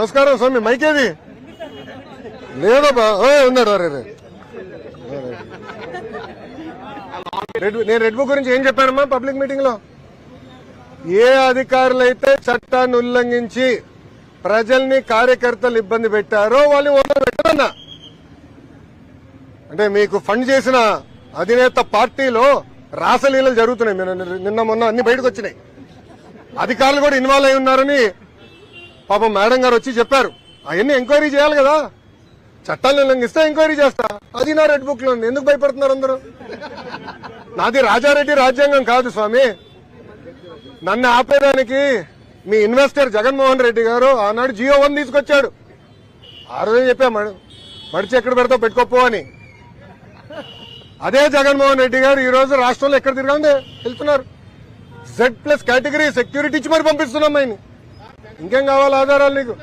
నమస్కారం స్వామి, మైకేది లేదబ్బా. ఉన్నాడు నేను రెడ్ బుక్ గురించి ఏం చెప్పానమ్మా పబ్లిక్ మీటింగ్ లో? ఏ అధికారులైతే చట్టాన్ని ఉల్లంఘించి ప్రజల్ని కార్యకర్తలు ఇబ్బంది పెట్టారో వాళ్ళని వదిలిపెట్టదన్నా. అంటే మీకు ఫండ్ చేసిన అధినేత పార్టీలో రాసలీలలు జరుగుతున్నాయి. నిన్న మొన్న అన్ని బయటకు వచ్చినాయి. అధికారులు కూడా ఇన్వాల్వ్ అయి ఉన్నారని పాపం మేడం గారు వచ్చి చెప్పారు. అవన్నీ ఎంక్వైరీ చేయాలి కదా. చట్టాలను ఉల్లంఘిస్తే ఎంక్వైరీ చేస్తా. అది నా రెడ్ బుక్ లో ఉంది. ఎందుకు భయపడుతున్నారు అందరూ? నాది రాజారెడ్డి రాజ్యాంగం కాదు స్వామి. నన్ను ఆపేదానికి మీ ఇన్వెస్టర్ జగన్మోహన్ రెడ్డి గారు ఆనాడు జియో 1 తీసుకొచ్చాడు. ఆ రోజు చెప్పా మడిచి ఎక్కడ పెడతావు పెట్టుకోపో అని. అదే జగన్మోహన్ రెడ్డి గారు ఈ రోజు రాష్ట్రంలో ఎక్కడ తిరగండి వెళ్తున్నారు. Z+ కేటగిరీ సెక్యూరిటీ ఇచ్చి మరి పంపిస్తున్నాం ఆయన. ఇంకేం కావాలి ఆధారాలు నీకు?